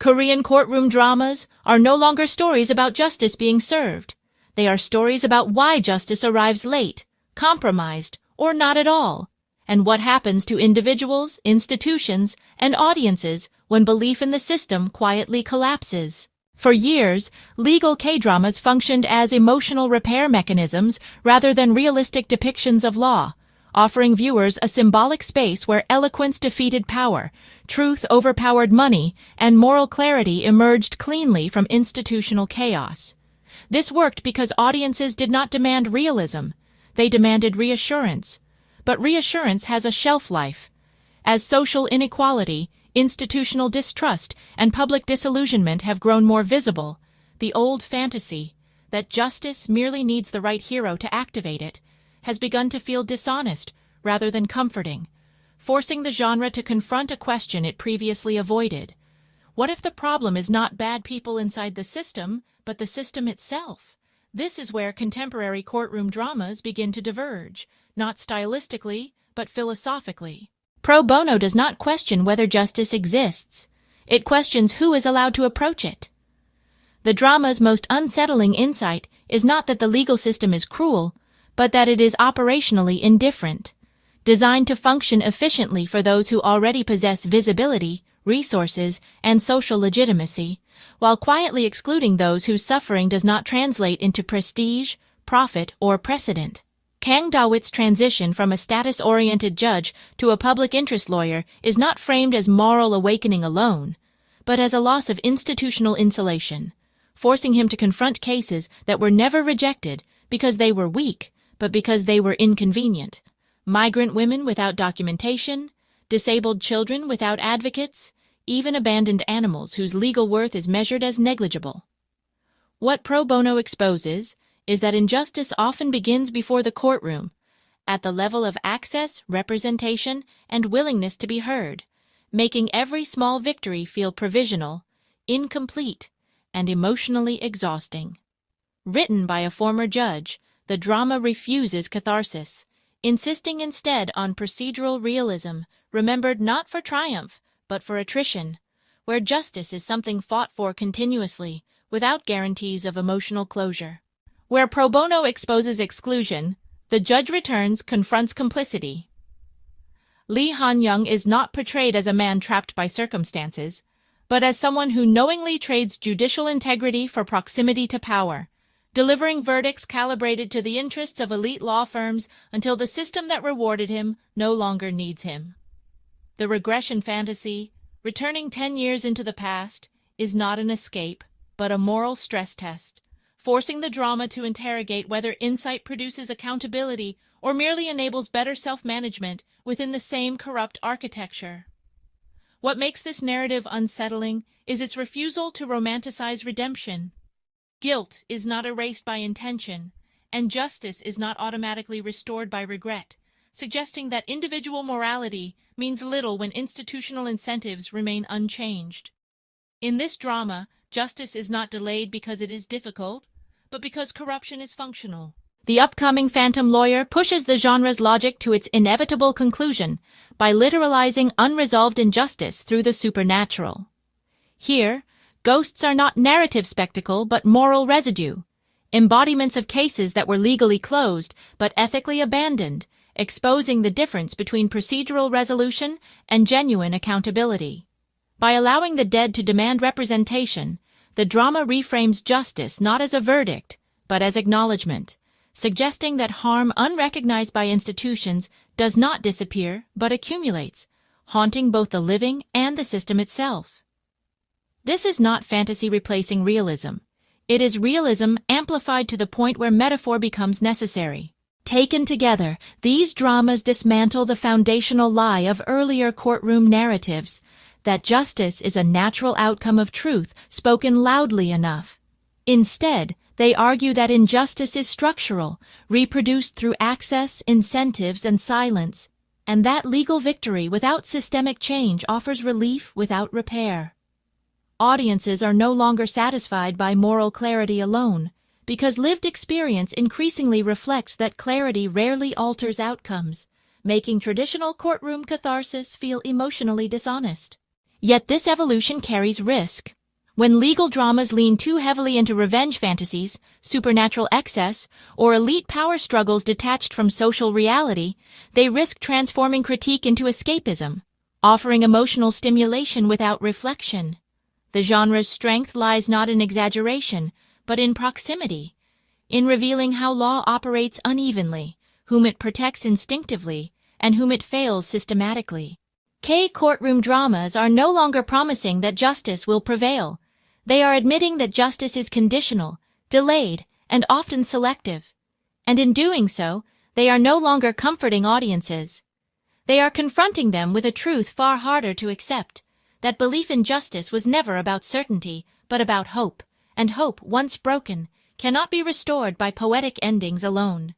Korean courtroom dramas are no longer stories about justice being served. They are stories about why justice arrives late, compromised, or not at all, and what happens to individuals, institutions, and audiences when belief in the system quietly collapses. For years, legal K-dramas functioned as emotional repair mechanisms rather than realistic depictions of law, offering viewers a symbolic space where eloquence defeated power, truth overpowered money, and moral clarity emerged cleanly from institutional chaos. This worked because audiences did not demand realism, they demanded reassurance. But reassurance has a shelf life. As social inequality, institutional distrust, and public disillusionment have grown more visible, the old fantasy that justice merely needs the right hero to activate it has begun to feel dishonest rather than comforting, forcing the genre to confront a question it previously avoided. What if the problem is not bad people inside the system, but the system itself? This is where contemporary courtroom dramas begin to diverge, not stylistically, but philosophically. Pro bono does not question whether justice exists. It questions who is allowed to approach it. The drama's most unsettling insight is not that the legal system is cruel, but that it is operationally indifferent, designed to function efficiently for those who already possess visibility, resources, and social legitimacy, while quietly excluding those whose suffering does not translate into prestige, profit, or precedent. Kang Da-wit's transition from a status-oriented judge to a public interest lawyer is not framed as moral awakening alone, but as a loss of institutional insulation, forcing him to confront cases that were never rejected because they were weak, but because they were inconvenient. Migrant women without documentation, disabled children without advocates, even abandoned animals whose legal worth is measured as negligible. What pro bono exposes is that injustice often begins before the courtroom, at the level of access, representation, and willingness to be heard, making every small victory feel provisional, incomplete, and emotionally exhausting. Written by a former judge, the drama refuses catharsis, insisting instead on procedural realism, remembered not for triumph, but for attrition, where justice is something fought for continuously, without guarantees of emotional closure. Where pro bono exposes exclusion, the judge returns, confronts complicity. Lee Han-young is not portrayed as a man trapped by circumstances, but as someone who knowingly trades judicial integrity for proximity to power, delivering verdicts calibrated to the interests of elite law firms until the system that rewarded him no longer needs him. The regression fantasy, returning 10 years into the past, is not an escape, but a moral stress test, forcing the drama to interrogate whether insight produces accountability or merely enables better self-management within the same corrupt architecture. What makes this narrative unsettling is its refusal to romanticize redemption. Guilt is not erased by intention, and justice is not automatically restored by regret, suggesting that individual morality means little when institutional incentives remain unchanged. In this drama, justice is not delayed because it is difficult, but because corruption is functional. The upcoming Phantom Lawyer pushes the genre's logic to its inevitable conclusion by literalizing unresolved injustice through the supernatural. Here, ghosts are not narrative spectacle but moral residue, embodiments of cases that were legally closed but ethically abandoned, exposing the difference between procedural resolution and genuine accountability. By allowing the dead to demand representation, the drama reframes justice not as a verdict, but as acknowledgement, suggesting that harm unrecognized by institutions does not disappear but accumulates, haunting both the living and the system itself. This is not fantasy replacing realism. It is realism amplified to the point where metaphor becomes necessary. Taken together, these dramas dismantle the foundational lie of earlier courtroom narratives, that justice is a natural outcome of truth spoken loudly enough. Instead, they argue that injustice is structural, reproduced through access, incentives, and silence, and that legal victory without systemic change offers relief without repair. Audiences are no longer satisfied by moral clarity alone, because lived experience increasingly reflects that clarity rarely alters outcomes, making traditional courtroom catharsis feel emotionally dishonest. Yet this evolution carries risk. When legal dramas lean too heavily into revenge fantasies, supernatural excess, or elite power struggles detached from social reality, they risk transforming critique into escapism, offering emotional stimulation without reflection. The genre's strength lies not in exaggeration, but in proximity, in revealing how law operates unevenly, whom it protects instinctively, and whom it fails systematically. K-courtroom dramas are no longer promising that justice will prevail. They are admitting that justice is conditional, delayed, and often selective. And in doing so, they are no longer comforting audiences. They are confronting them with a truth far harder to accept, that belief in justice was never about certainty, but about hope, and hope, once broken, cannot be restored by poetic endings alone.